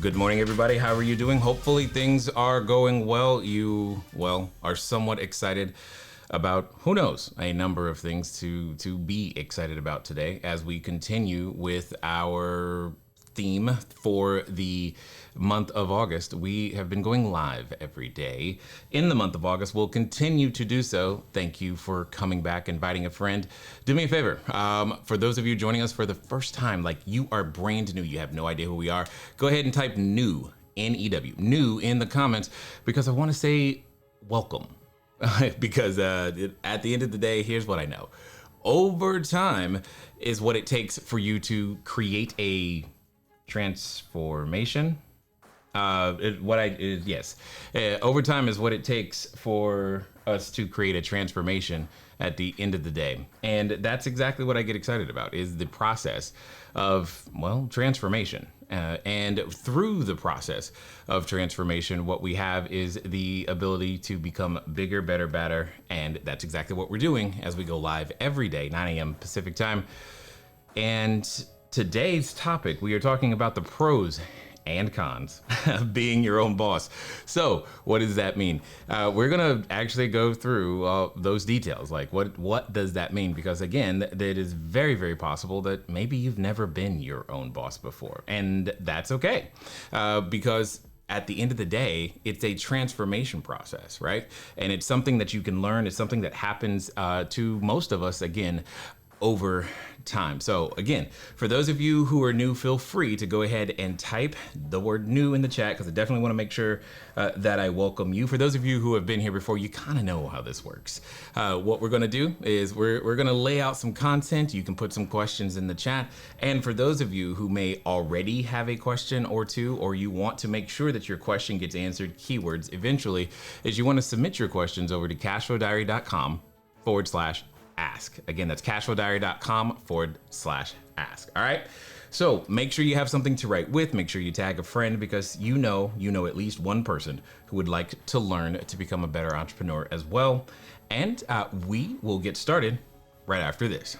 Good morning, everybody. How are you doing? Hopefully things are going well. You, are somewhat excited about, who knows, a number of things to be excited about today as we continue with our theme for the month of August. We have been going live every day in the month of August. We'll continue to do so. Thank you for coming back, inviting a friend. Do me a favor. For those of you joining us for the first time, like you are brand new, you have no idea who we are, go ahead and type new, N-E-W, new in the comments, because I want to say welcome. Because at the end of the day, here's what I know. Over time is what it takes for you to create a transformation. Over time is what it takes for us to create a transformation at the end of the day. And that's exactly what I get excited about, is the process of, transformation. And through the process of transformation, what we have is the ability to become bigger, better, better. And that's exactly what we're doing as we go live every day, 9 a.m. Pacific time. And today's topic, we are talking about the pros and cons of being your own boss. So what does that mean? We're gonna actually go through those details. Like what does that mean? Because again, it is very, very possible that maybe you've never been your own boss before, and that's okay. Because at the end of the day, it's a transformation process, right? And it's something that you can learn. It's something that happens to most of us, again, over time. So again, for those of you who are new, feel free to go ahead and type the word new in the chat, because I definitely want to make sure that I welcome you. For those of you who have been here before, you kind of know how this works. What we're going to do is we're going to lay out some content. You can put some questions in the chat. And for those of you who may already have a question or two, or you want to make sure that your question gets answered, keywords eventually, is you want to submit your questions over to CashFlowDiary.com/ask. Again, that's CashFlowDiary.com/ask. All right. So make sure you have something to write with. Make sure you tag a friend, because you know at least one person who would like to learn to become a better entrepreneur as well. And we will get started right after this.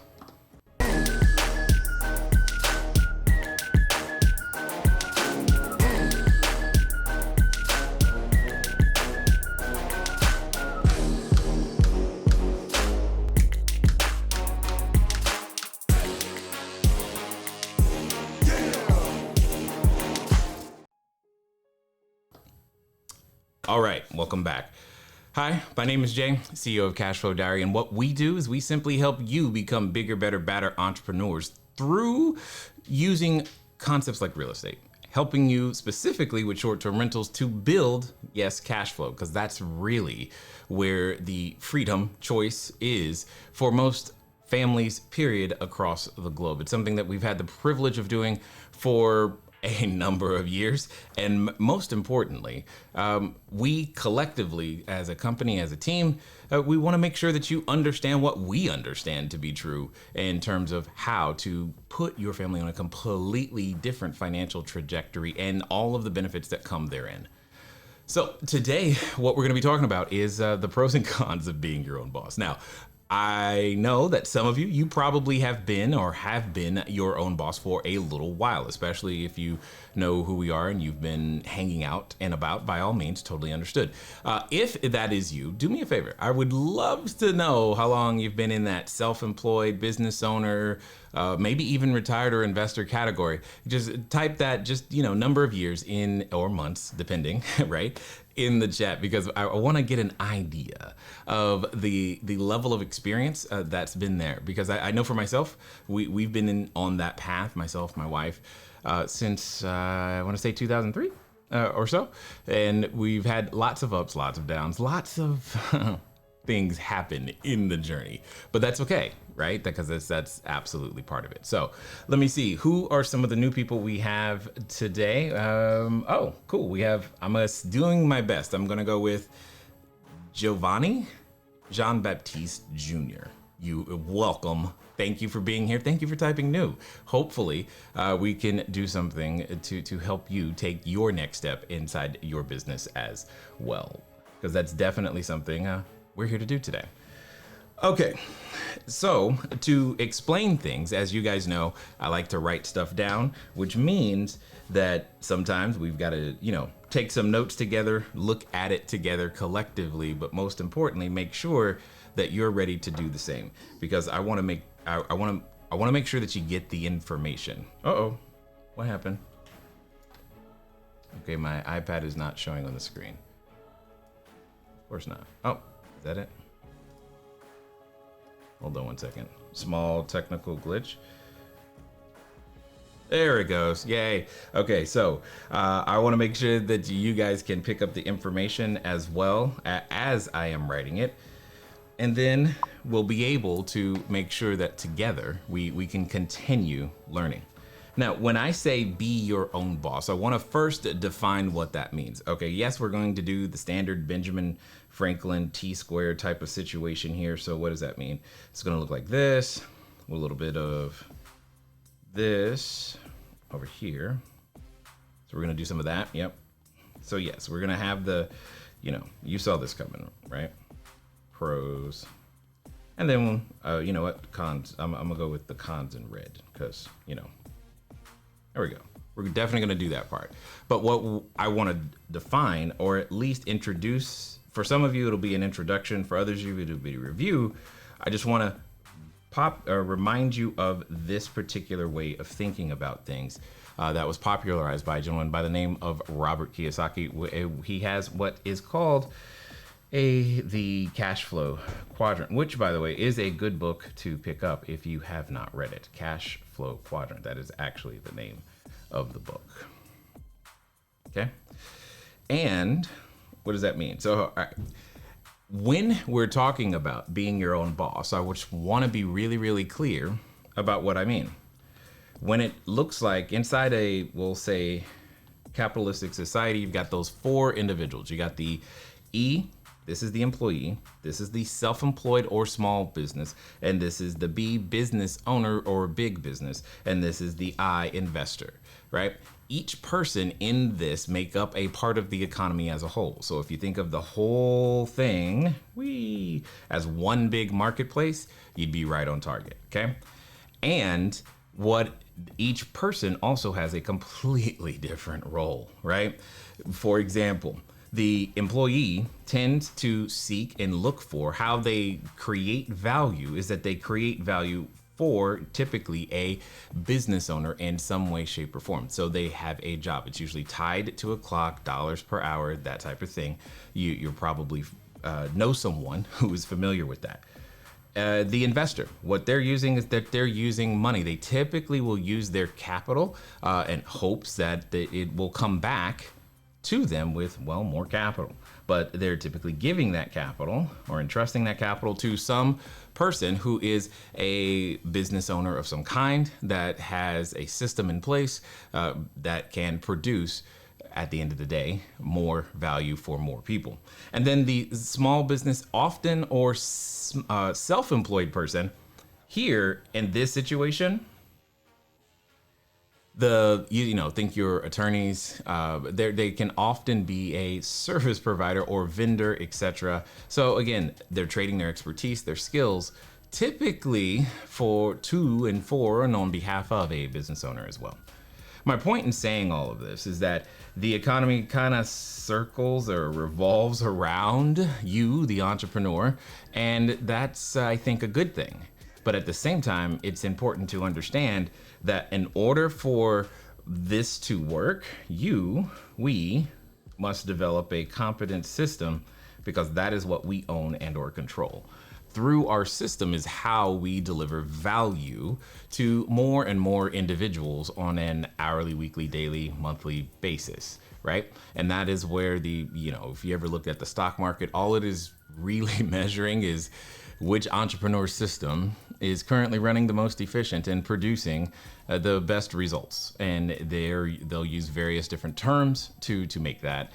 All right, welcome back. Hi, my name is Jay, CEO of CashFlowDiary, and what we do is we simply help you become bigger, better, badder entrepreneurs through using concepts like real estate, helping you specifically with short-term rentals to build, yes, cash flow, because that's really where the freedom choice is for most families, period, across the globe. It's something that we've had the privilege of doing for a number of years. And most importantly, we collectively, as a company, as a team, we want to make sure that you understand what we understand to be true in terms of how to put your family on a completely different financial trajectory and all of the benefits that come therein. So today, what we're going to be talking about is the pros and cons of being your own boss. Now, I know that some of you probably have been or have been your own boss for a little while, especially if you know who we are and you've been hanging out and about. By all means, totally understood. If that is you, do me a favor. I would love to know how long you've been in that self-employed business owner, maybe even retired or investor category. Just type that, number of years in, or months, depending, right, in the chat, because I want to get an idea of the level of experience that's been there. Because I know for myself, we've been on that path, myself, my wife, since I want to say 2003 or so. And we've had lots of ups, lots of downs, lots of things happen in the journey, but that's okay, right? Because that's absolutely part of it. So let me see, who are some of the new people we have today? Oh, cool. I'm doing my best. I'm going to go with Giovanni Jean-Baptiste Jr. You welcome. Thank you for being here. Thank you for typing new. Hopefully we can do something to help you take your next step inside your business as well, because that's definitely something we're here to do today. Okay, so to explain things, as you guys know, I like to write stuff down, which means that sometimes we've got to, take some notes together, look at it together collectively, but most importantly, make sure that you're ready to do the same, because I want to make I want to make sure that you get the information. Uh-oh, what happened? Okay, my iPad is not showing on the screen. Of course not. Oh, is that it? Hold on 1 second. Small technical glitch. There it goes. Yay. Okay, so I want to make sure that you guys can pick up the information as well as I am writing it. And then we'll be able to make sure that together we can continue learning. Now, when I say be your own boss, I want to first define what that means. Okay, yes, we're going to do the standard Benjamin Franklin T-square type of situation here. So what does that mean? It's going to look like this, with a little bit of this over here. So we're going to do some of that. Yep. So yes, we're going to have the, you saw this coming, right? Pros. And then, you know what? Cons. I'm going to go with the cons in red because, there we go. We're definitely going to do that part. But what I want to define, or at least introduce, for some of you, it'll be an introduction. For others of you, it'll be a review. I just want to remind you of this particular way of thinking about things that was popularized by a gentleman by the name of Robert Kiyosaki. He has what is called the cash flow quadrant, which, by the way, is a good book to pick up if you have not read it. Cash flow quadrant. That is actually the name of the book. Okay. And what does that mean? So, all right, when we're talking about being your own boss, I just want to be really, really clear about what I mean. When it looks like inside we'll say, capitalistic society, you've got those four individuals. You got the E, this is the employee, this is the self-employed or small business, and this is the B, business owner or big business, and this is the I, investor, right? Each person in this make up a part of the economy as a whole. So if you think of the whole thing as one big marketplace, you'd be right on target, okay? And what each person also has a completely different role, right? For example, the employee tends to seek and look for how they create value is that they create value for typically a business owner in some way, shape, or form. So they have a job. It's usually tied to a clock, dollars per hour, that type of thing. You're probably know someone who is familiar with that. The investor, what they're using is that they're using money. They typically will use their capital in hopes that it will come back to them with, well, more capital. But they're typically giving that capital or entrusting that capital to some person who is a business owner of some kind that has a system in place that can produce, at the end of the day, more value for more people. And then the small business, often or self-employed person, here in this situation, think your attorneys, they can often be a service provider or vendor, etc. So again, they're trading their expertise, their skills, typically to and for and on behalf of a business owner as well. My point in saying all of this is that the economy kind of circles or revolves around you, the entrepreneur, and that's, I think, a good thing. But at the same time, it's important to understand that in order for this to work, we must develop a competent system, because that is what we own and or control. Through our system is how we deliver value to more and more individuals on an hourly, weekly, daily, monthly basis, right? And that is where if you ever looked at the stock market, all it is really measuring is which entrepreneur system is currently running the most efficient and producing the best results. And they'll use various different terms to make that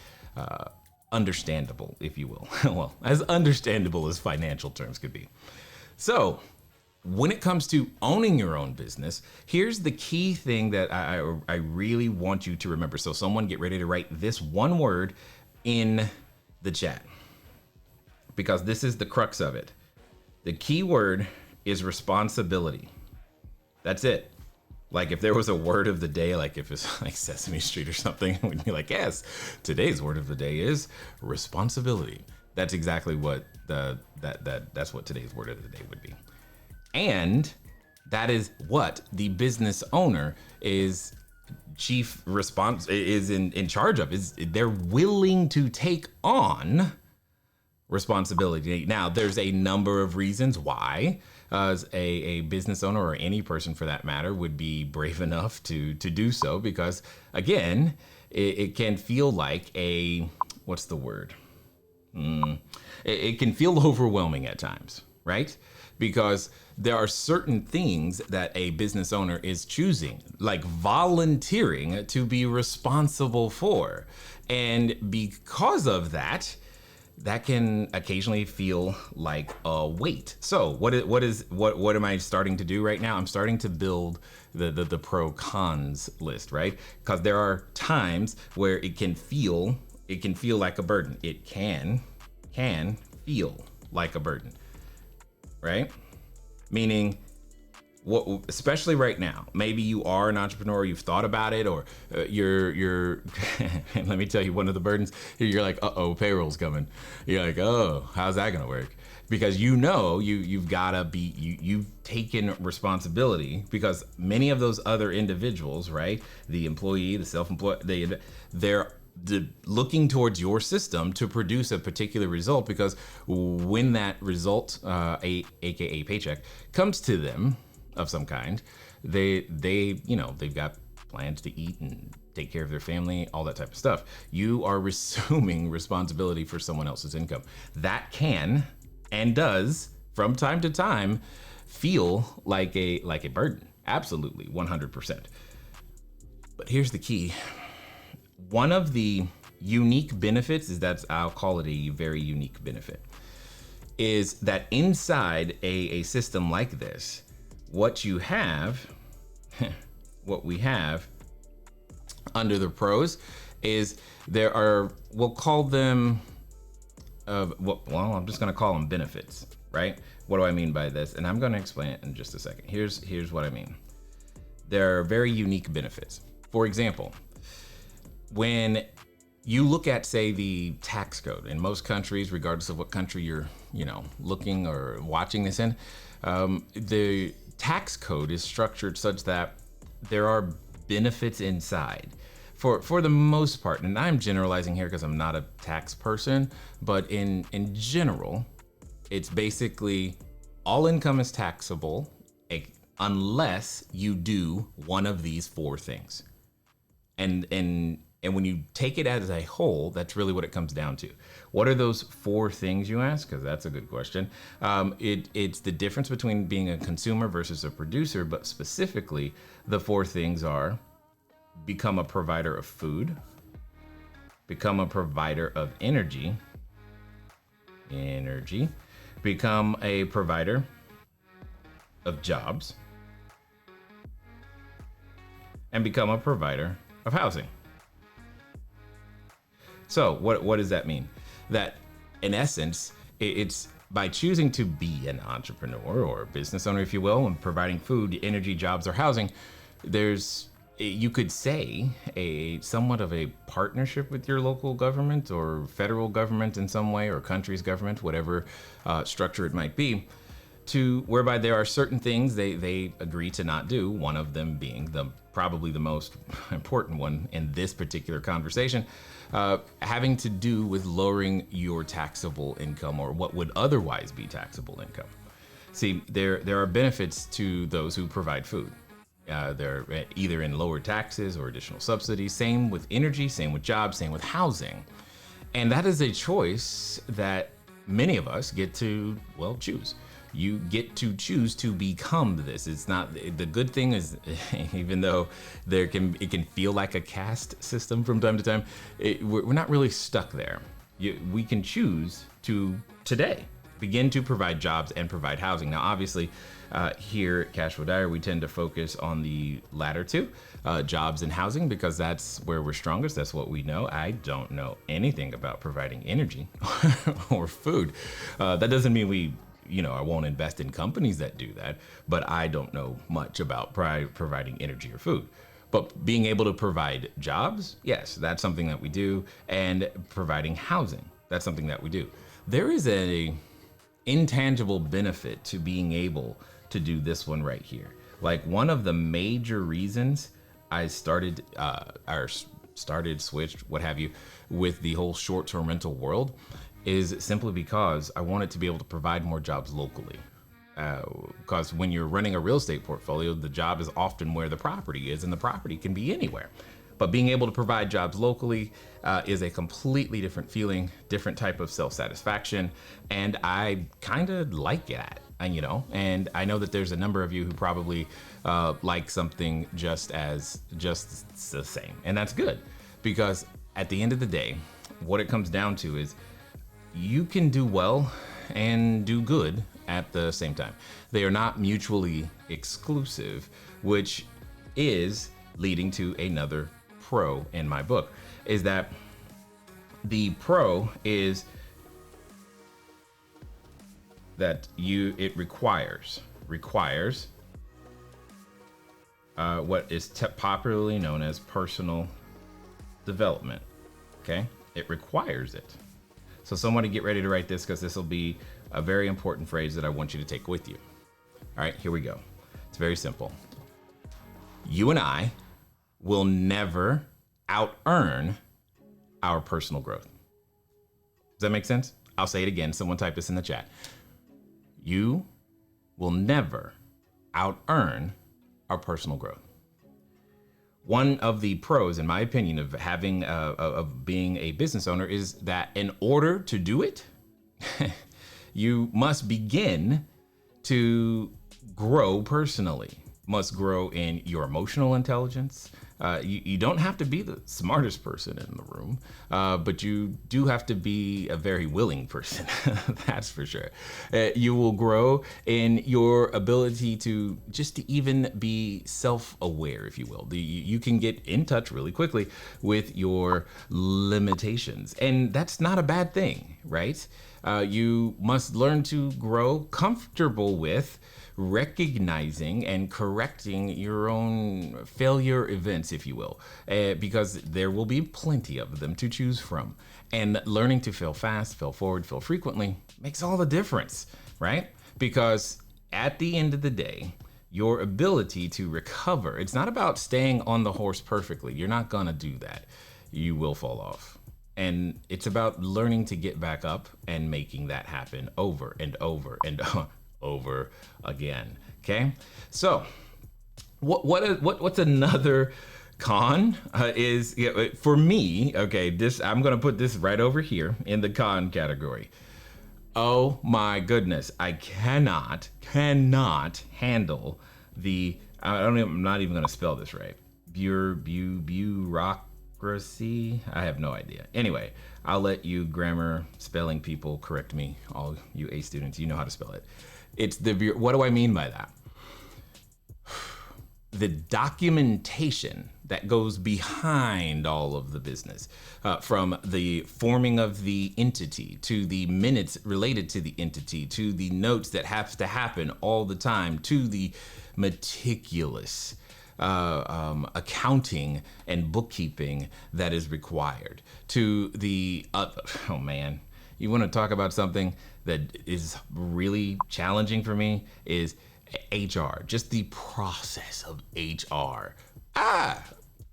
understandable, if you will. Well, as understandable as financial terms could be. So when it comes to owning your own business, here's the key thing that I really want you to remember. So someone get ready to write this one word in the chat, because this is the crux of it. The key word is responsibility. That's it. Like if there was a word of the day, like if it's like Sesame Street or something, we'd be like, yes, today's word of the day is responsibility. That's exactly what that's what today's word of the day would be. And that is what the business owner is in charge of, is they're willing to take on responsibility. Now, there's a number of reasons why a business owner, or any person for that matter, would be brave enough to do so, because again, it can feel like what's the word? It can feel overwhelming at times, right? Because there are certain things that a business owner is choosing, like volunteering to be responsible for. And because of that, that can occasionally feel like a weight. So what am I starting to do right now? I'm starting to build the pro cons list, right? Because there are times where it can feel like a burden. It can feel like a burden, right? Meaning, especially right now, maybe you are an entrepreneur, you've thought about it, or you're and let me tell you, one of the burdens, you're like, uh-oh, payroll's coming. You're like, oh, how's that gonna work? Because you've gotta be, you've taken responsibility, because many of those other individuals, right? The employee, the self-employed, they're looking towards your system to produce a particular result, because when that result, aka paycheck, comes to them of some kind, they've got plans to eat and take care of their family, all that type of stuff. You are assuming responsibility for someone else's income. That can and does from time to time feel like a burden. Absolutely, 100%. But here's the key. One of the unique benefits I'll call it a very unique benefit, is that inside a system like this, what we have under the pros is there are, we'll call them, I'm just gonna call them benefits, right? What do I mean by this? And I'm gonna explain it in just a second. Here's what I mean. There are very unique benefits. For example, when you look at, say, the tax code in most countries, regardless of what country you're, looking or watching this in, the tax code is structured such that there are benefits inside for the most part. And I'm generalizing here because I'm not a tax person, but in general, it's basically all income is taxable unless you do one of these four things. And when you take it as a whole, that's really what it comes down to. What are those four things, you ask? Because that's a good question. It's the difference between being a consumer versus a producer, but specifically, the four things are: become a provider of food, become a provider of energy, become a provider of jobs, and become a provider of housing. So what does that mean? That in essence, it's by choosing to be an entrepreneur or a business owner, if you will, and providing food, energy, jobs, or housing, there's, you could say, a somewhat of a partnership with your local government or federal government in some way, or country's government, whatever structure it might be, to whereby there are certain things they agree to not do, one of them being probably the most important one in this particular conversation, having to do with lowering your taxable income, or what would otherwise be taxable income. See, there are benefits to those who provide food. They're either in lower taxes or additional subsidies. Same with energy, same with jobs, same with housing. And that is a choice that many of us get to, choose. You get to choose to become this. It's not, the good thing is, even though it can feel like a caste system from time to time, we're not really stuck there. We can choose to today begin to provide jobs and provide housing. Now, obviously, here at CashFlowDiary, we tend to focus on the latter two, jobs and housing, because that's where we're strongest. That's what we know. I don't know anything about providing energy or food. That doesn't mean we I won't invest in companies that do that, but I don't know much about providing energy or food. But being able to provide jobs, yes, that's something that we do. And providing housing, that's something that we do. There is a intangible benefit to being able to do this one right here. Like, one of the major reasons I started, switched, what have you, with the whole short-term rental world is simply because I wanted to be able to provide more jobs locally. Because when you're running a real estate portfolio, the job is often where the property is, and the property can be anywhere. But being able to provide jobs locally is a completely different feeling, different type of self-satisfaction, and I kind of like it. And I know that there's a number of you who probably like something just the same, and that's good, because at the end of the day, what it comes down to is you can do well and do good at the same time. They are not mutually exclusive, which is leading to another pro in my book, is that the pro is that it requires what is popularly known as personal development. Okay, it requires it. So somebody get ready to write this, because this will be a very important phrase that I want you to take with you. All right, here we go. It's very simple. You and I will never out-earn our personal growth. Does that make sense? I'll say it again. Someone type this in the chat. You will never out-earn our personal growth. One of the pros, in my opinion, of having of being a business owner is that in order to do it, you must begin to grow personally, must grow in your emotional intelligence. You don't have to be the smartest person in the room, but you do have to be a very willing person. That's for sure. You will grow in your ability to even be self-aware, if you will. You can get in touch really quickly with your limitations, and that's not a bad thing, right? You must learn to grow comfortable with recognizing and correcting your own failure events, if you will, because there will be plenty of them to choose from. And learning to fail fast, fail forward, fail frequently makes all the difference, right? Because at the end of the day, your ability to recover, it's not about staying on the horse perfectly. You're not gonna do that. You will fall off. And it's about learning to get back up and making that happen over and over and over again. Okay, so what's another con is for me? Okay, I'm gonna put this right over here in the con category. Oh my goodness, I cannot handle the I'm not even gonna spell this right. Bureaucracy. I have no idea. Anyway, I'll let you grammar spelling people correct me. All you A students, you know how to spell it. It's what do I mean by that? The documentation that goes behind all of the business, from the forming of the entity to the minutes related to the entity to the notes that have to happen all the time to the meticulous accounting and bookkeeping that is required to the oh man, you want to talk about something that is really challenging for me is HR, just the process of HR.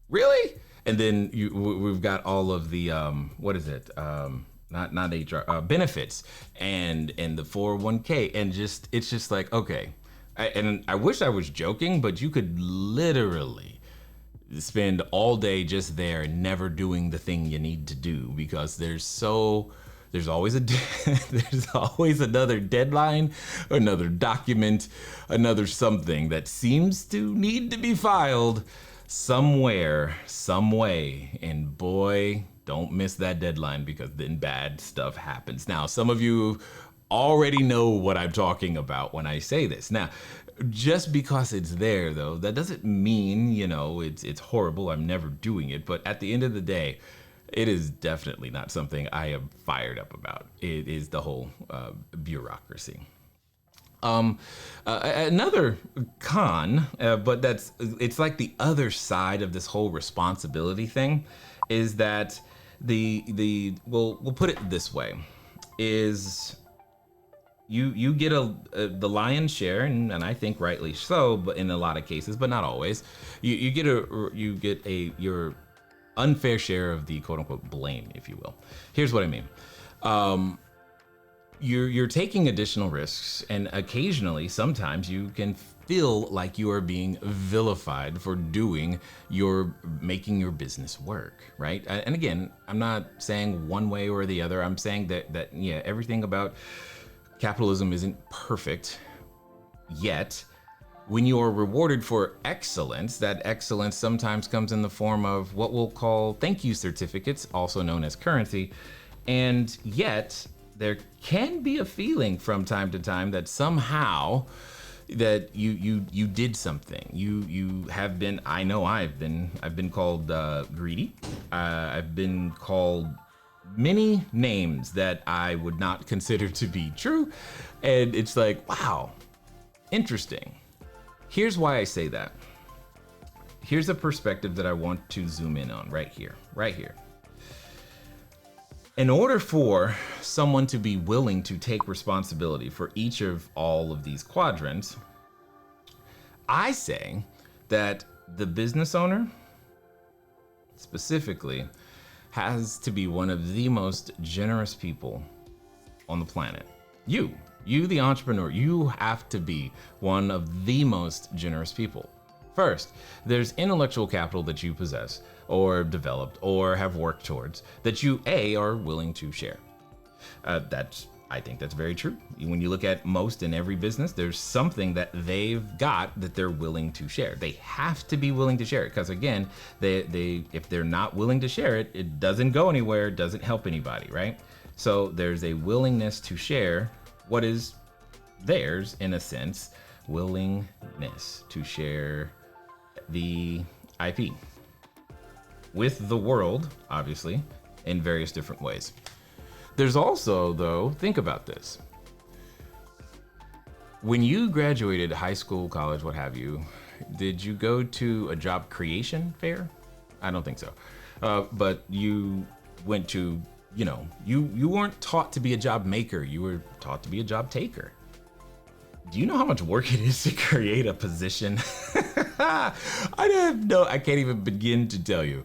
Really? And then we've got all of the what is it? Not HR, benefits and the 401k, and it's just like, okay. And I wish I was joking, but you could literally spend all day just there and never doing the thing you need to do, because there's always there's always another deadline, another document, another something that seems to need to be filed somewhere, some way. And boy, don't miss that deadline, because then bad stuff happens. Now, some of you already know what I'm talking about when I say this. Now, just because it's there, though, that doesn't mean, it's horrible. I'm never doing it. But at the end of the day, it is definitely not something I am fired up about. It is the whole bureaucracy. Another con, but it's like the other side of this whole responsibility thing, is that we'll put it this way, is you get the lion's share, and I think rightly so, but in a lot of cases, but not always, you get your unfair share of the quote unquote blame, if you will. Here's what I mean. You're taking additional risks, and occasionally, sometimes you can feel like you are being vilified for making your business work, right? And again, I'm not saying one way or the other. I'm saying that yeah, everything about capitalism isn't perfect yet. When you are rewarded for excellence, that excellence sometimes comes in the form of what we'll call thank you certificates, also known as currency, and yet there can be a feeling from time to time that somehow that you did something. You have been. I know I've been called greedy. I've been called many names that I would not consider to be true, and it's like, wow, interesting. Here's why I say that. Here's a perspective that I want to zoom in on right here. In order for someone to be willing to take responsibility for each of all of these quadrants, I say that the business owner specifically has to be one of the most generous people on the planet. You, the entrepreneur, you have to be one of the most generous people. First, there's intellectual capital that you possess or developed or have worked towards that you are willing to share. I think that's very true. When you look at most in every business, there's something that they've got that they're willing to share. They have to be willing to share it, because again, if they're not willing to share it, it doesn't go anywhere, it doesn't help anybody, right? So there's a willingness to share what is theirs, in a sense, willingness to share the IP with the world, obviously, in various different ways. There's also, though, think about this. When you graduated high school, college, what have you, did you go to a job creation fair? I don't think so. But you went to, you weren't taught to be a job maker. You were taught to be a job taker. Do you know how much work it is to create a position? I can't even begin to tell you.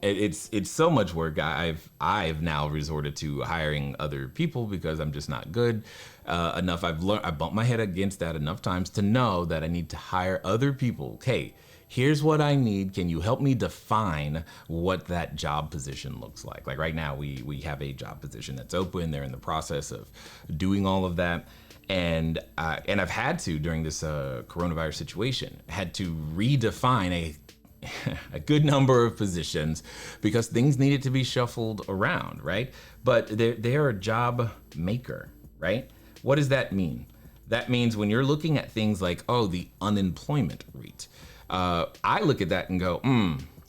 It's so much work. I've now resorted to hiring other people because I'm just not good enough. I bumped my head against that enough times to know that I need to hire other people. Hey, here's what I need. Can you help me define what that job position looks like? Like right now, we have a job position that's open. They're in the process of doing all of that. And I've had to, during this coronavirus situation, had to redefine a good number of positions because things needed to be shuffled around, right? But they're a job maker, right? What does that mean? That means when you're looking at things like, the unemployment rate, I look at that and go,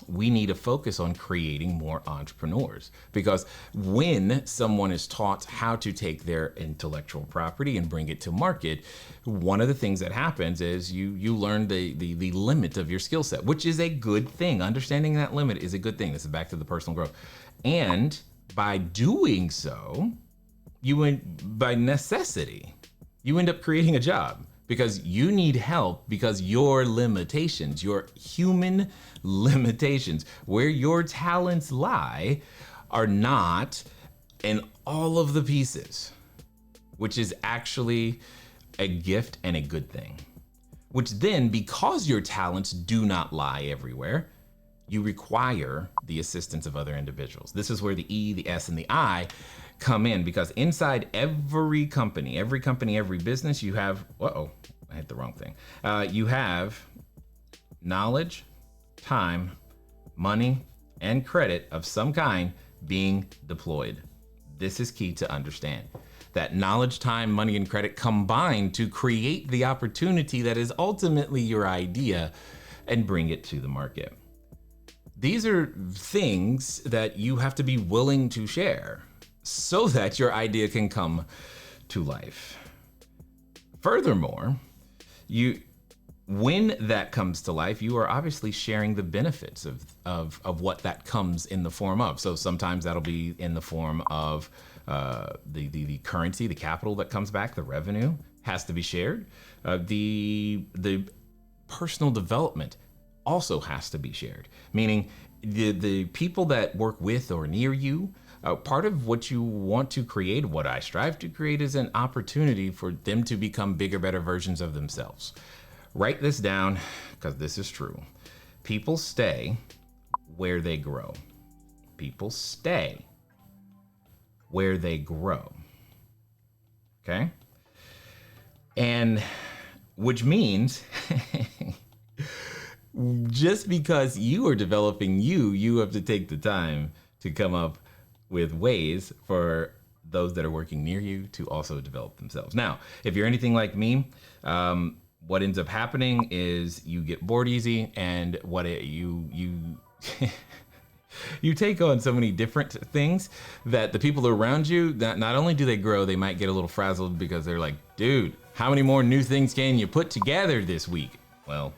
we need to focus on creating more entrepreneurs, because when someone is taught how to take their intellectual property and bring it to market, one of the things that happens is you learn the limit of your skill set, which is a good thing. Understanding that limit is a good thing. This is back to the personal growth. And by doing so, by necessity, you end up creating a job. Because you need help, because your limitations, your human limitations, where your talents lie, are not in all of the pieces, which is actually a gift and a good thing. Which then, because your talents do not lie everywhere, you require the assistance of other individuals. This is where the E, the S, and the I come in, because inside every company, every business, you have, I hit the wrong thing. You have knowledge, time, money, and credit of some kind being deployed. This is key to understand. That knowledge, time, money, and credit combine to create the opportunity that is ultimately your idea and bring it to the market. These are things that you have to be willing to share so that your idea can come to life. Furthermore, you when that comes to life, you are obviously sharing the benefits of what that comes in the form of. So sometimes that'll be in the form of the currency, the capital that comes back, the revenue has to be shared. The personal development also has to be shared, meaning the people that work with or near you, part of what you want to create, what I strive to create, is an opportunity for them to become bigger, better versions of themselves. Write this down because this is true. People stay where they grow. People stay where they grow. Okay? And which means just because you are developing you have to take the time to come up with ways for those that are working near you to also develop themselves. Now, if you're anything like me, what ends up happening is you get bored easy, and you take on so many different things that the people around you, not only do they grow, they might get a little frazzled because they're like, dude, how many more new things can you put together this week? Well,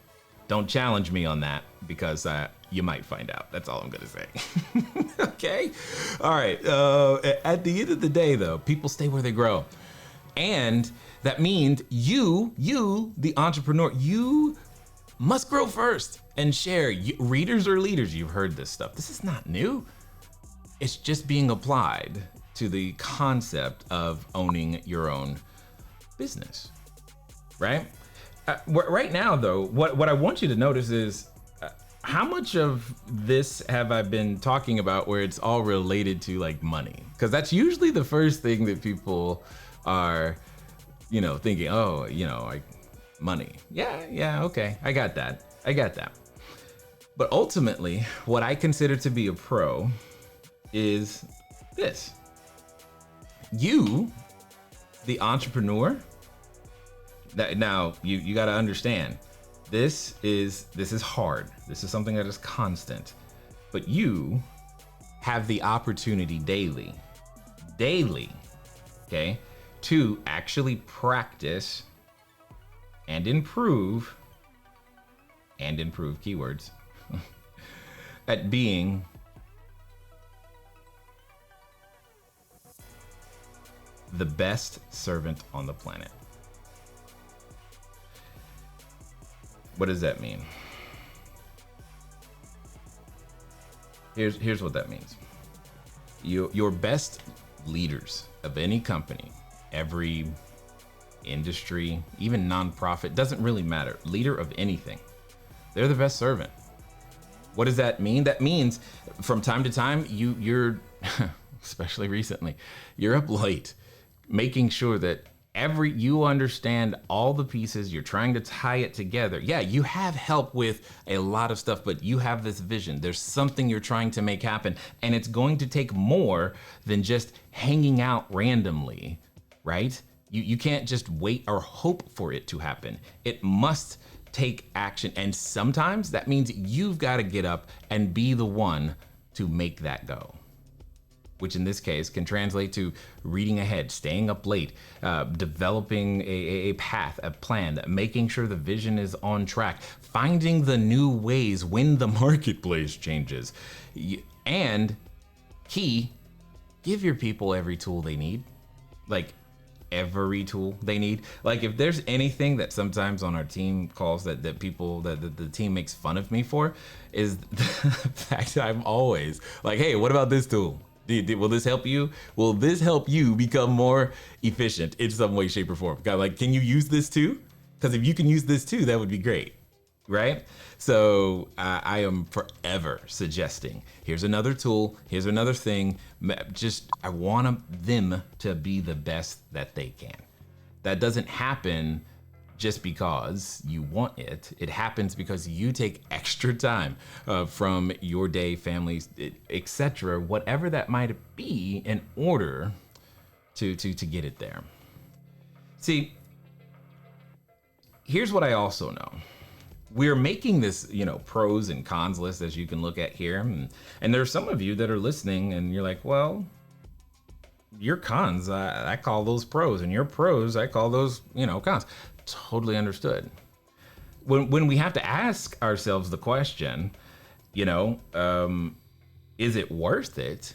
don't challenge me on that because you might find out. That's all I'm gonna say. Okay? All right. At the end of the day, though, people stay where they grow. And that means you, the entrepreneur, you must grow first and share. Readers are leaders. You've heard this stuff. This is not new. It's just being applied to the concept of owning your own business, right? Right now, though, what I want you to notice is how much of this have I been talking about where it's all related to like money? Because that's usually the first thing that people are, thinking, oh, like money. Yeah, okay, I got that. But ultimately, what I consider to be a pro is this. You, the entrepreneur, now you got to understand, this is hard. This is something that is constant, but you have the opportunity daily, okay, to actually practice and improve keywords at being the best servant on the planet. What does that mean? Here's what that means. Your best leaders of any company, every industry, even nonprofit, doesn't really matter. Leader of anything, they're the best servant. What does that mean? That means from time to time, you're especially recently, you're up late, making sure that you understand all the pieces, you're trying to tie it together. Yeah, you have help with a lot of stuff, but you have this vision. There's something you're trying to make happen, and it's going to take more than just hanging out randomly, right? You can't just wait or hope for it to happen. It must take action, and sometimes that means you've got to get up and be the one to make that go, which in this case can translate to reading ahead, staying up late, developing a path, a plan, making sure the vision is on track, finding the new ways when the marketplace changes. And give your people every tool they need, like every tool they need. Like if there's anything that sometimes on our team calls that the team makes fun of me for, is the fact that I'm always like, hey, what about this tool? Will this help you? Will this help you become more efficient in some way, shape, or form? Like, can you use this too? Because if you can use this too, that would be great, right? So I am forever suggesting, here's another tool, here's another thing. I want them to be the best that they can. That doesn't happen just because you want it. It happens because you take extra time from your day, families, etc., whatever that might be, in order to get it there. See, here's what I also know. We're making this, pros and cons list, as you can look at here. And there's some of you that are listening and you're like, well, your cons, I call those pros, and your pros, I call those, cons. Totally understood. When we have to ask ourselves the question, is it worth it?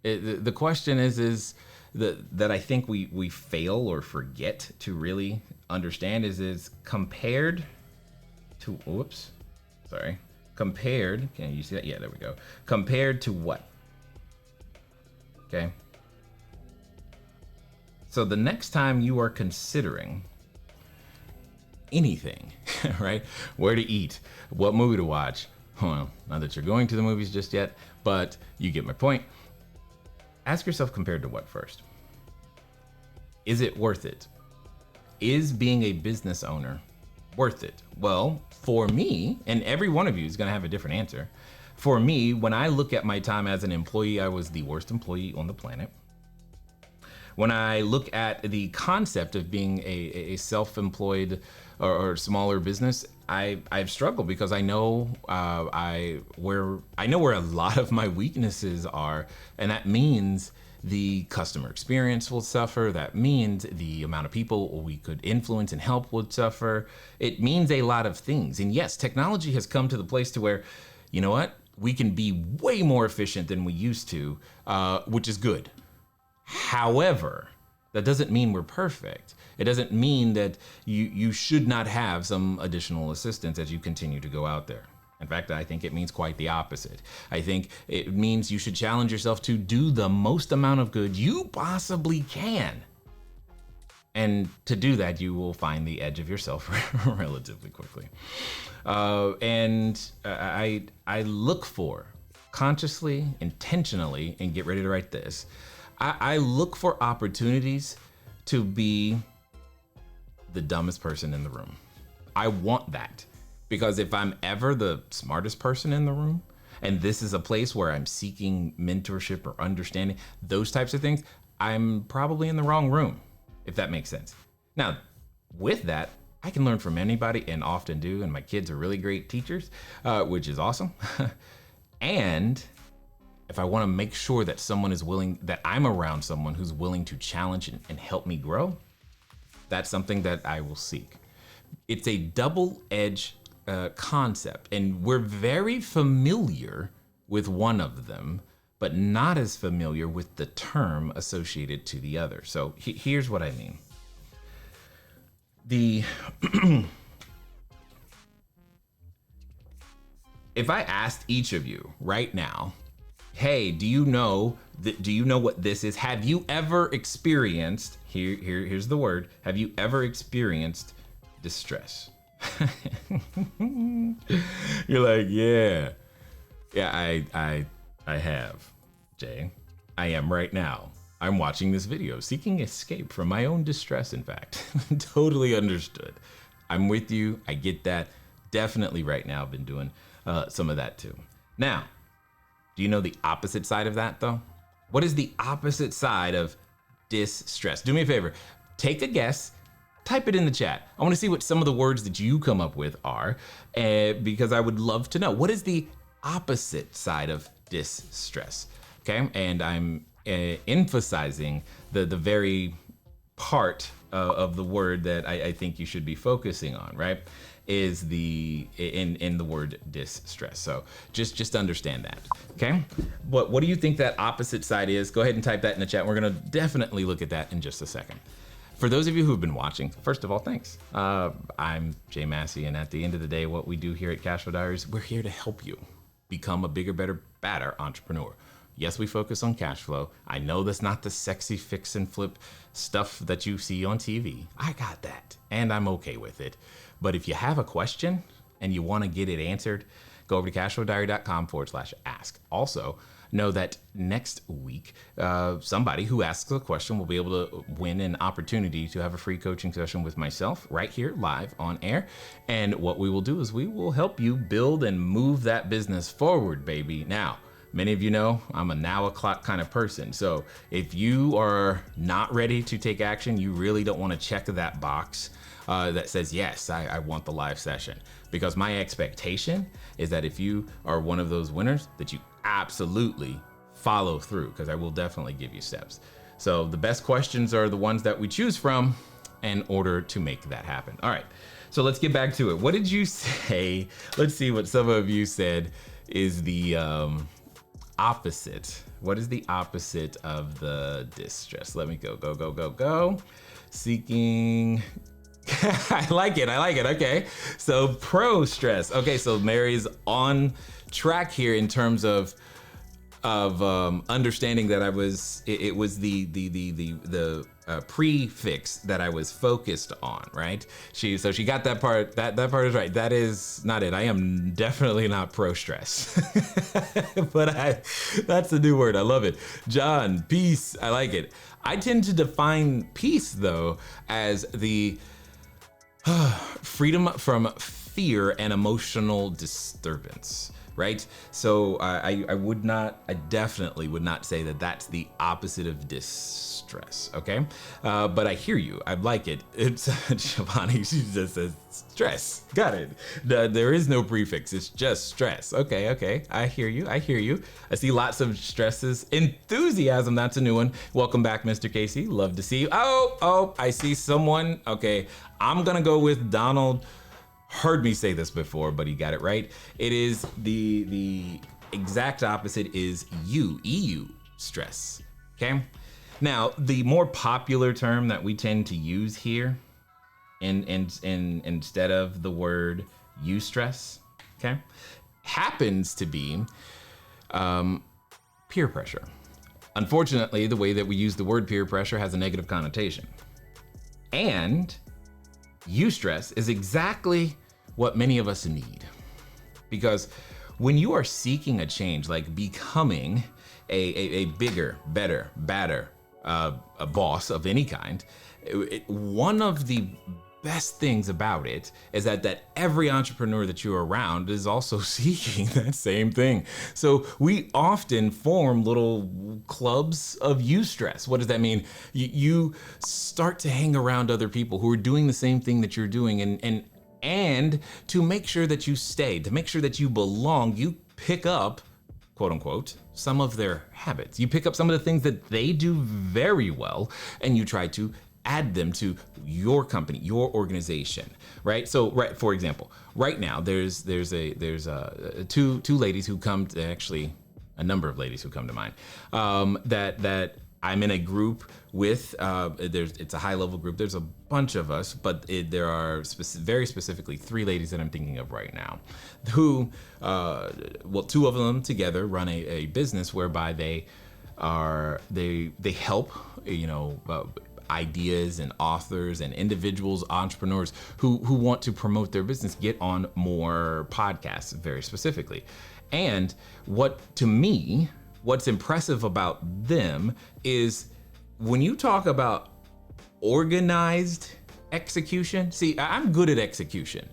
The question is that I think we fail or forget to really understand is compared to, compared, can you see that? Yeah, there we go. Compared to what? Okay. So the next time you are considering anything, right? Where to eat, what movie to watch. Well, not that you're going to the movies just yet, but you get my point. Ask yourself compared to what first? Is it worth it? Is being a business owner worth it? Well, for me, and every one of you is going to have a different answer. For me, when I look at my time as an employee, I was the worst employee on the planet. When I look at the concept of being a self-employed or smaller business, I've struggled because I know where a lot of my weaknesses are, and that means the customer experience will suffer. That means the amount of people we could influence and help would suffer. It means a lot of things. And yes, technology has come to the place to where, you know what, we can be way more efficient than we used to, which is good. However, that doesn't mean we're perfect. It doesn't mean that you should not have some additional assistance as you continue to go out there. In fact, I think it means quite the opposite. I think it means you should challenge yourself to do the most amount of good you possibly can. And to do that, you will find the edge of yourself relatively quickly. I look for, consciously, intentionally, and get ready to write this, I look for opportunities to be the dumbest person in the room. I want that. Because if I'm ever the smartest person in the room, and this is a place where I'm seeking mentorship or understanding, those types of things, I'm probably in the wrong room, if that makes sense. Now, with that, I can learn from anybody and often do, and my kids are really great teachers, which is awesome. And if I want to make sure that that I'm around someone who's willing to challenge and help me grow, that's something that I will seek. It's a double-edged concept, and we're very familiar with one of them, but not as familiar with the term associated to the other. So here's what I mean. If I asked each of you right now, hey, do you know what this is? Have you ever experienced, here's the word, have you ever experienced distress? You're like, yeah, I have, Jay. I am right now. I'm watching this video, seeking escape from my own distress, in fact. Totally understood. I'm with you. I get that. Definitely right now, I've been doing some of that too. Now, do you know the opposite side of that though? What is the opposite side of distress? Do me a favor. Take a guess. Type it in the chat. I want to see what some of the words that you come up with are, because I would love to know. What is the opposite side of distress? Okay, and I'm emphasizing the very part of the word that I think you should be focusing on, right? Is in the word distress. So just understand that, okay? What do you think that opposite side is? Go ahead and type that in the chat. We're gonna definitely look at that in just a second. For those of you who have been watching, first of all, thanks. I'm Jay Massey, and at the end of the day, what we do here at CashFlowDiary is we're here to help you become a bigger, better, badder entrepreneur. Yes, we focus on cash flow. I know that's not the sexy fix and flip stuff that you see on TV. I got that, and I'm okay with it. But if you have a question and you want to get it answered, go over to cashflowdiary.com/ask. Also, know that next week, somebody who asks a question will be able to win an opportunity to have a free coaching session with myself right here live on air. And what we will do is we will help you build and move that business forward, baby. Now, many of you know I'm a now o'clock kind of person. So if you are not ready to take action, you really don't want to check that box that says, yes, I want the live session. Because my expectation is that if you are one of those winners, that you absolutely follow through, because I will definitely give you steps. So the best questions are the ones that we choose from in order to make that happen. All right, so let's get back to it. What did you say? Let's see what some of you said is the opposite. What is the opposite of the distress? Let me go. Seeking. I like it. Okay. So pro stress. Okay. So Mary's on track here in terms of understanding that it was the prefix that I was focused on, right? She got that part. That part is right. That is not it. I am definitely not pro stress, but that's a new word. I love it. John, peace. I like it. I tend to define peace though as the freedom from fear and emotional disturbance. Right? So I definitely would not say that that's the opposite of distress, okay? But I hear you, I like it. It's Shivani, she just says stress, got it. There is no prefix, it's just stress. Okay, I hear you. I see lots of stresses. Enthusiasm, that's a new one. Welcome back, Mr. Casey, love to see you. Oh, I see someone. Okay, I'm gonna go with Donald. Heard me say this before, but he got it right. It is the exact opposite is EU, stress, okay? Now, the more popular term that we tend to use here instead of the word eustress, okay, happens to be peer pressure. Unfortunately, the way that we use the word peer pressure has a negative connotation. And eustress is exactly what many of us need. Because when you are seeking a change, like becoming a bigger, better, badder, a boss of any kind, one of the best things about it is that every entrepreneur that you're around is also seeking that same thing. So we often form little clubs of eustress. What does that mean? You start to hang around other people who are doing the same thing that you're doing, and to make sure that you stay, to make sure that you belong, you pick up, quote unquote, some of their habits. You pick up some of the things that they do very well, and you try to add them to your company, your organization, right? So, right, for example, right now there's two ladies who come to, actually a number of ladies who come to mind, that I'm in a group with. It's a high level group. There's a bunch of us, but there are very specifically 3 ladies that I'm thinking of right now, who, well, 2 of them together run a business whereby they help, ideas and authors and individuals, entrepreneurs who want to promote their business, get on more podcasts, very specifically. And to me, what's impressive about them is when you talk about organized execution. See, I'm good at execution,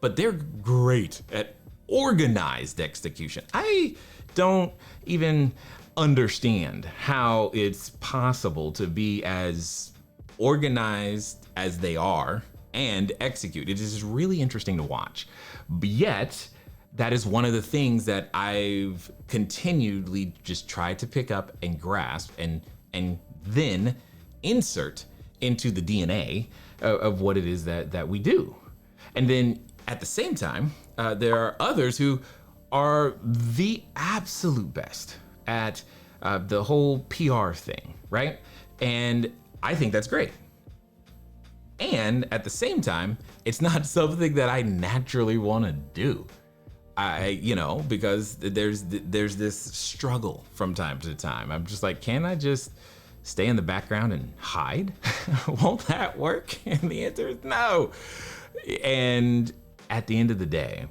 but they're great at organized execution. I don't even understand how it's possible to be as organized as they are and execute. It is really interesting to watch. But yet, that is one of the things that I've continually just tried to pick up and grasp and then insert into the DNA of what it is that we do. And then at the same time, there are others who are the absolute best at the whole PR thing, right? And I think that's great. And at the same time, it's not something that I naturally want to do. Because there's this struggle from time to time. I'm just like, can I just stay in the background and hide? Won't that work? And the answer is no. And at the end of the day,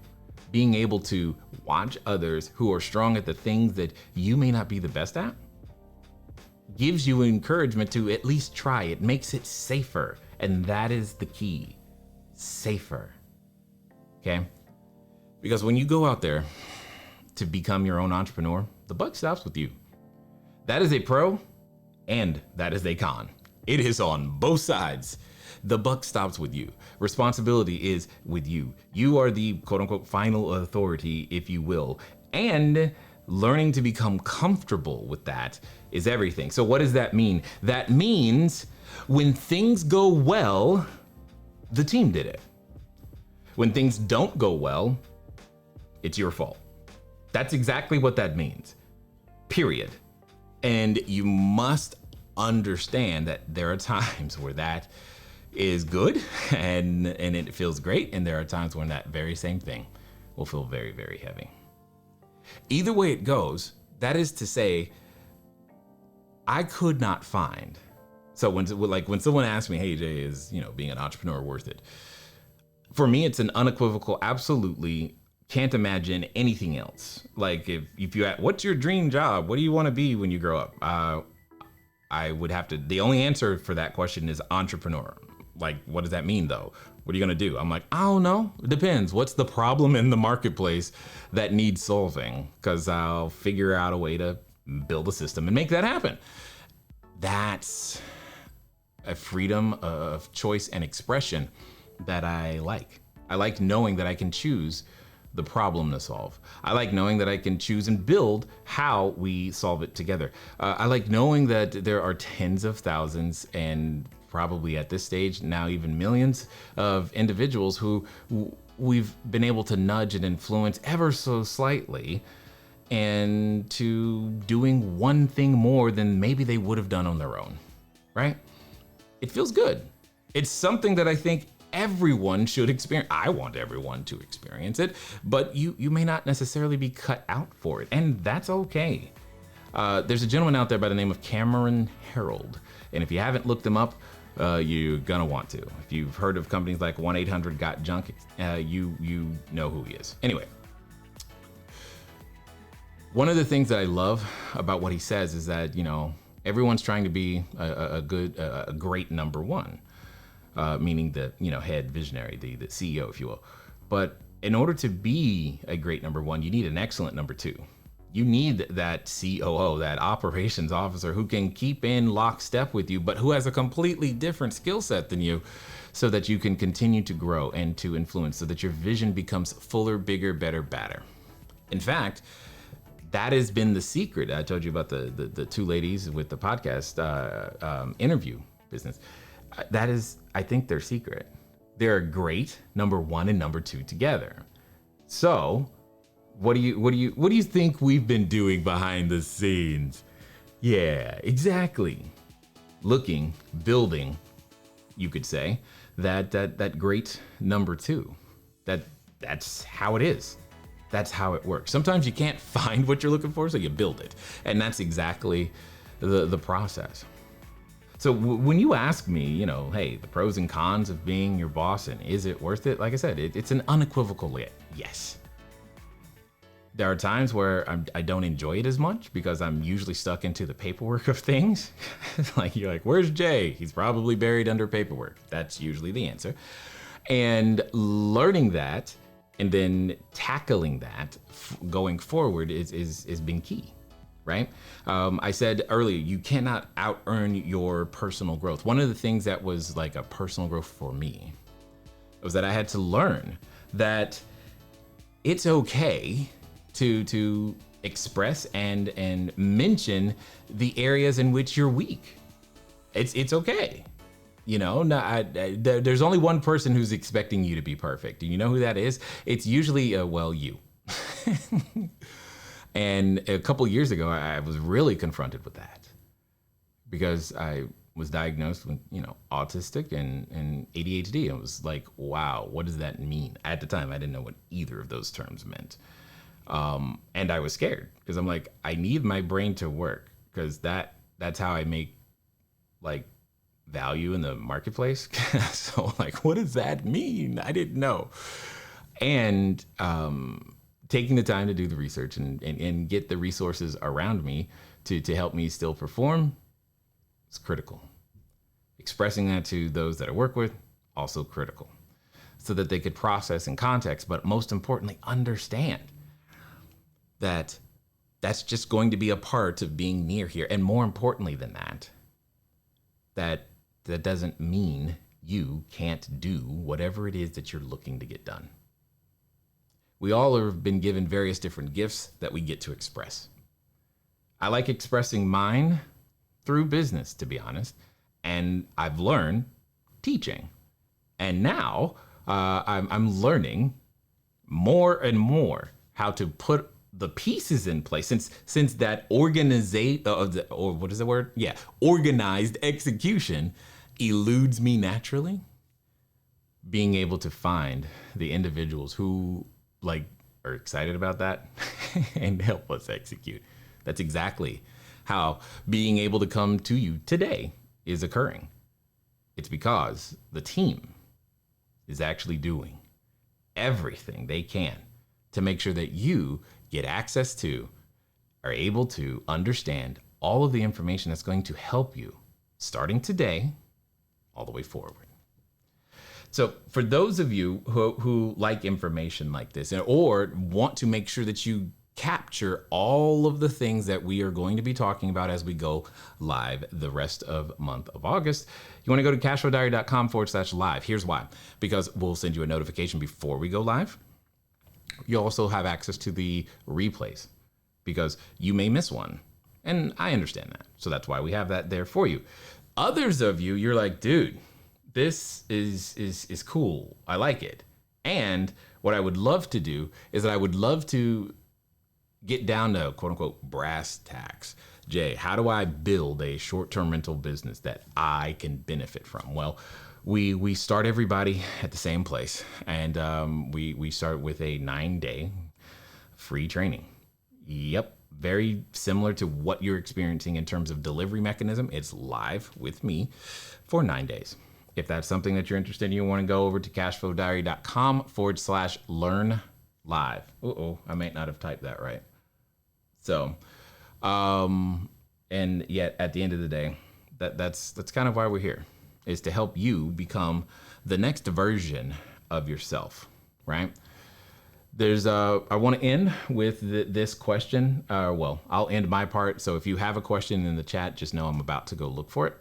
being able to watch others who are strong at the things that you may not be the best at gives you encouragement to at least try. It makes it safer. And that is the key. Safer. Okay? Because when you go out there to become your own entrepreneur, the buck stops with you. That is a pro and that is a con. It is on both sides. The buck stops with you. Responsibility is with you. You are the quote unquote final authority, if you will. And Learning to become comfortable with that is everything. So what does that mean? That means when things go well, the team did it. When things don't go well, it's your fault. That's exactly what that means, period. And you must understand that there are times where that is good and it feels great. And there are times when that very same thing will feel very, very heavy. Either way it goes, that is to say, I could not find. So when someone asks me, hey, Jay, is being an entrepreneur worth it? For me, it's an unequivocal, absolutely. Can't imagine anything else. Like if you ask, what's your dream job? What do you want to be when you grow up? I would have to, the only answer for that question is entrepreneur. Like, what does that mean though? What are you going to do? I'm like, I don't know. It depends. What's the problem in the marketplace that needs solving? Because I'll figure out a way to build a system and make that happen. That's a freedom of choice and expression that I like. I like knowing that I can choose the problem to solve. I like knowing that I can choose and build how we solve it together. I like knowing that there are tens of thousands and probably at this stage now even millions of individuals who we've been able to nudge and influence ever so slightly and to doing one thing more than maybe they would have done on their own, right? It feels good. It's something that I think everyone should experience. I want everyone to experience it, but you may not necessarily be cut out for it, and that's okay. There's a gentleman out there by the name of Cameron Herold, and if you haven't looked him up, you're gonna want to. If you've heard of companies like 1-800-GOT-JUNK, you know who he is. Anyway, one of the things that I love about what he says is that everyone's trying to be a great number one. Meaning the head visionary, the CEO, if you will. But in order to be a great number one, you need an excellent number two. You need that COO, that operations officer who can keep in lockstep with you, but who has a completely different skill set than you, so that you can continue to grow and to influence, so that your vision becomes fuller, bigger, better, badder. In fact, that has been the secret. I told you about the two ladies with the podcast interview business. That is, I think, their secret. They're a great number one and number two together. So, what do you think we've been doing behind the scenes? Yeah, exactly. Building, you could say, that great number two. That's how it is. That's how it works. Sometimes you can't find what you're looking for, so you build it. And that's exactly the process. So when you ask me, hey, the pros and cons of being your boss and is it worth it? Like I said, it's an unequivocal yes. There are times where I don't enjoy it as much because I'm usually stuck into the paperwork of things. You're like, where's Jay? He's probably buried under paperwork. That's usually the answer. And learning that and then tackling that going forward is been key. Right? I said earlier, you cannot out-earn your personal growth. One of the things that was like a personal growth for me was that I had to learn that it's okay to express and mention the areas in which you're weak. It's okay. There's only one person who's expecting you to be perfect. Do you know who that is? It's usually, you. And a couple years ago, I was really confronted with that because I was diagnosed with, autistic and ADHD. I was like, wow, what does that mean? At the time, I didn't know what either of those terms meant. And I was scared because I'm like, I need my brain to work because that's how I make value in the marketplace. So what does that mean? I didn't know. And, taking the time to do the research and get the resources around me to help me still perform is critical. Expressing that to those that I work with, also critical. So that they could process in context, but most importantly, understand that that's just going to be a part of being near here. And more importantly than that doesn't mean you can't do whatever it is that you're looking to get done. We all have been given various different gifts that we get to express. I like expressing mine through business, to be honest. And I've learned teaching. And now I'm learning more and more how to put the pieces in place since that organized execution eludes me naturally. Being able to find the individuals who are excited about that and help us execute. That's exactly how being able to come to you today is occurring. It's because the team is actually doing everything they can to make sure that you get access to, are able to understand all of the information that's going to help you starting today all the way forward. So for those of you who like information like this or want to make sure that you capture all of the things that we are going to be talking about as we go live the rest of month of August, you want to go to CashFlowDiary.com/live. Here's why. Because we'll send you a notification before we go live. You'll also have access to the replays because you may miss one. And I understand that. So that's why we have that there for you. Others of you, you're like, dude, this is cool. I like it. And what I would love to do is that I would love to get down to quote unquote brass tacks. Jay, how do I build a short-term rental business that I can benefit from? Well, we start everybody at the same place, and we start with a 9-day free training. Yep, very similar to what you're experiencing in terms of delivery mechanism. It's live with me for 9 days. If that's something that you're interested in, you want to go over to cashflowdiary.com/learn live. I might not have typed that right. So, and yet at the end of the day, that's kind of why we're here, is to help you become the next version of yourself, right? I want to end with this question. I'll end my part. So if you have a question in the chat, just know I'm about to go look for it.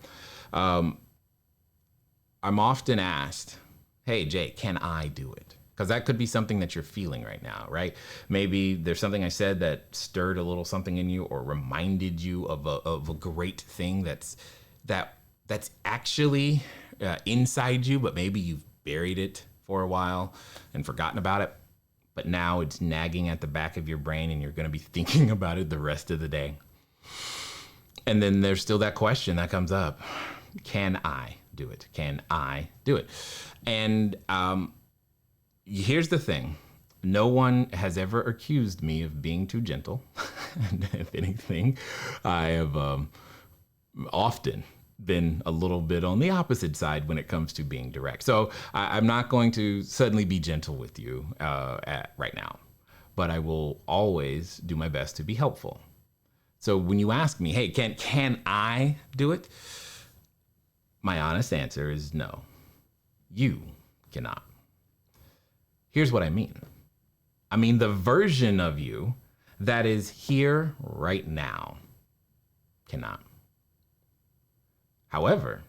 I'm often asked, hey, Jay, can I do it? Because that could be something that you're feeling right now, right? Maybe there's something I said that stirred a little something in you or reminded you of a great thing that's actually inside you, but maybe you've buried it for a while and forgotten about it. But now it's nagging at the back of your brain and you're going to be thinking about it the rest of the day. And then there's still that question that comes up. Can I do it? Can I do it? And here's the thing. No one has ever accused me of being too gentle. And if anything, I have often been a little bit on the opposite side when it comes to being direct. So I'm not going to suddenly be gentle with you right now, but I will always do my best to be helpful. So when you ask me, hey, can I do it? My honest answer is no, you cannot. Here's what I mean. I mean the version of you that is here right now cannot. However,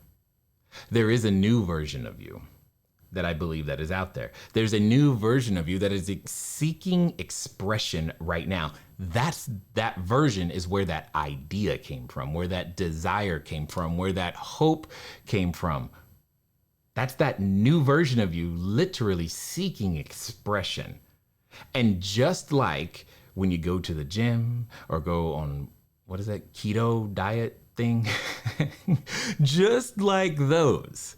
there is a new version of you that I believe that is out there. There's a new version of you that is seeking expression right now. That version is where that idea came from, where that desire came from, where that hope came from. That's that new version of you literally seeking expression. And just like when you go to the gym or go on, what is that, keto diet thing? Just like those,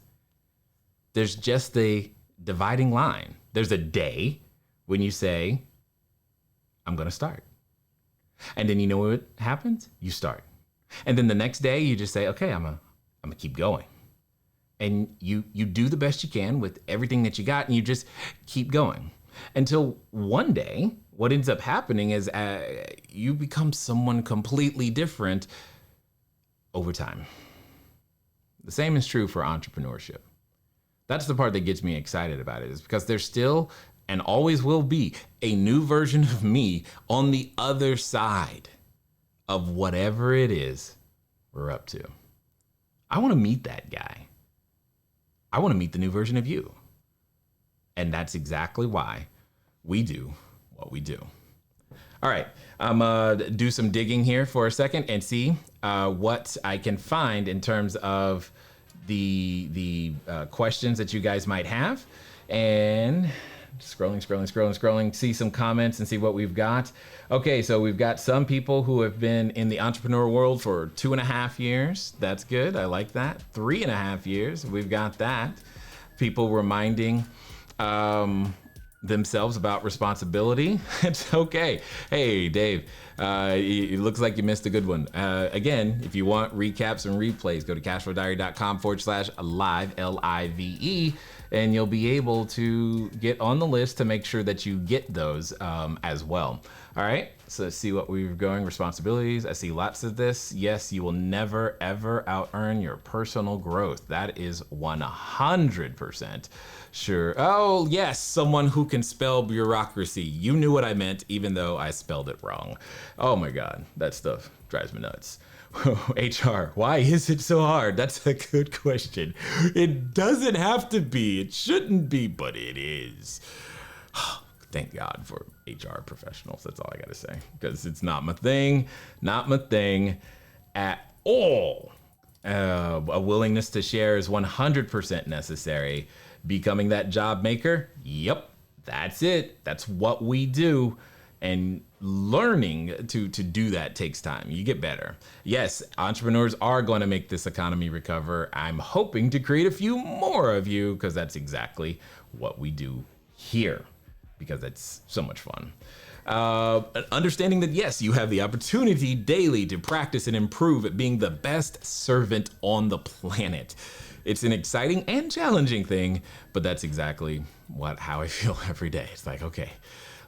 there's just a dividing line. There's a day when you say, I'm going to start. And then you know what happens? You start. And then the next day you just say, okay, I'm gonna keep going. And you do the best you can with everything that you got, and you just keep going until one day what ends up happening is you become someone completely different over time. The same is true for entrepreneurship. That's the part that gets me excited about it, is because there's still and always will be a new version of me on the other side of whatever it is we're up to. I want to meet that guy. I want to meet the new version of you. And that's exactly why we do what we do. All right, I'm do some digging here for a second and see what I can find in terms of the questions that you guys might have. And scrolling, see some comments and see what we've got. Okay, so we've got some people who have been in the entrepreneur world for 2.5 years. That's good, I like that. 3.5 years, we've got that. People reminding themselves about responsibility. It's okay. Hey, Dave, it looks like you missed a good one. Again, if you want recaps and replays, go to cashflowdiary.com/live, LIVE, and you'll be able to get on the list to make sure that you get those as well. All right, so let's see what we're going. Responsibilities. I see lots of this. Yes, you will never, ever out-earn your personal growth. That is 100% sure. Oh, yes, someone who can spell bureaucracy. You knew what I meant, even though I spelled it wrong. Oh my God, that stuff drives me nuts. HR, why is it so hard? That's a good question. It doesn't have to be, it shouldn't be, but it is. Thank God for HR professionals. That's all I gotta say, because it's not my thing at all. A willingness to share is 100% necessary. Becoming that job maker, yep, that's it. That's what we do. And learning to do that takes time. You get better. Yes, entrepreneurs are going to make this economy recover. I'm hoping to create a few more of you, because that's exactly what we do here, because it's so much fun. Understanding that, yes, you have the opportunity daily to practice and improve at being the best servant on the planet. It's an exciting and challenging thing, but that's exactly how I feel every day. It's like, okay,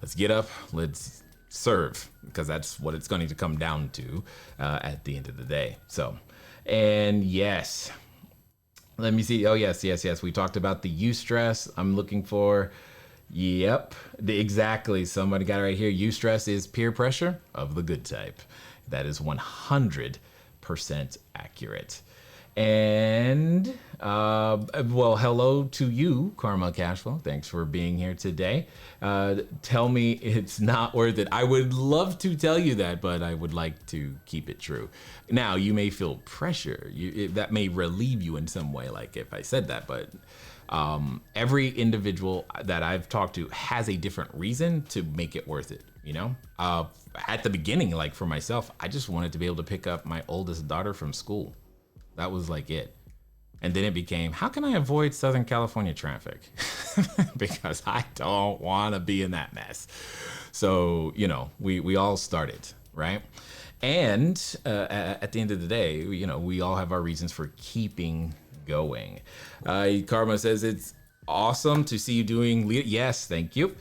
let's get up, let's serve, because that's what it's going to come down to at the end of the day. So, and yes, let me see. Oh, yes. We talked about the eustress. I'm looking for, yep, exactly. Somebody got it right here. Eustress is peer pressure of the good type. That is 100% accurate. And well, hello to you, Karma Cashflow. Thanks for being here today. Tell me it's not worth it. I would love to tell you that, but I would like to keep it true. Now, you may feel pressure. That may relieve you in some way, like if I said that, but every individual that I've talked to has a different reason to make it worth it, you know? At the beginning, like for myself, I just wanted to be able to pick up my oldest daughter from school. That was like it. And then it became, how can I avoid Southern California traffic? Because I don't want to be in that mess. So, you know, we all started, right? And at the end of the day, you know, we all have our reasons for keeping going. Karma says it's awesome to see you doing LEDA. Yes, thank you.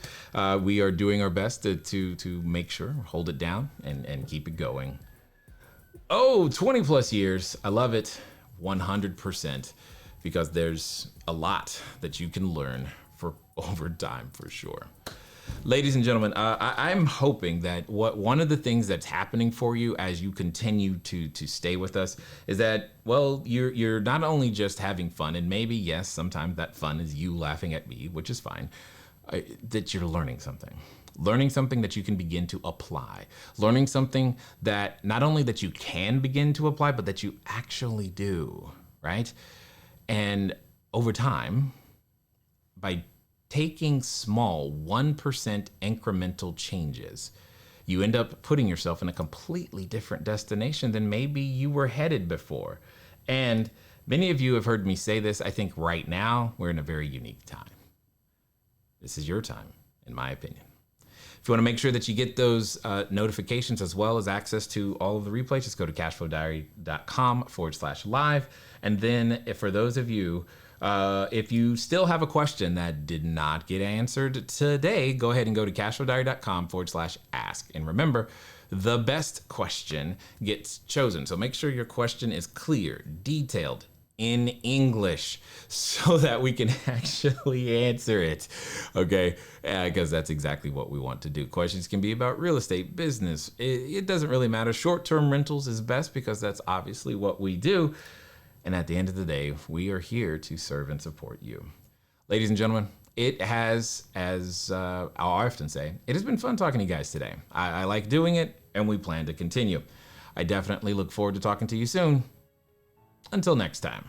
We are doing our best to make sure, hold it down and keep it going. Oh, 20 plus years. I love it. 100%, because there's a lot that you can learn over time for sure. Ladies and gentlemen, I'm hoping that one of the things that's happening for you as you continue to stay with us is that, well, you're not only just having fun, and maybe, yes, sometimes that fun is you laughing at me, which is fine, that you're learning something. Learning something that you can begin to apply. Learning something that not only that you can begin to apply, but that you actually do, right? And over time, by taking small 1% incremental changes, you end up putting yourself in a completely different destination than maybe you were headed before. And many of you have heard me say this. I think right now we're in a very unique time. This is your time, in my opinion. If you want to make sure that you get those notifications as well as access to all of the replays, just go to cashflowdiary.com/live. And then for those of you, if you still have a question that did not get answered today, go ahead and go to cashflowdiary.com/ask. And remember, the best question gets chosen. So make sure your question is clear, detailed, in English, so that we can actually answer it, okay? Because that's exactly what we want to do. Questions can be about real estate, business. It doesn't really matter. Short-term rentals is best, because that's obviously what we do. And at the end of the day, we are here to serve and support you. Ladies and gentlemen, it has, as I'll often say, it has been fun talking to you guys today. I like doing it, and we plan to continue. I definitely look forward to talking to you soon. Until next time.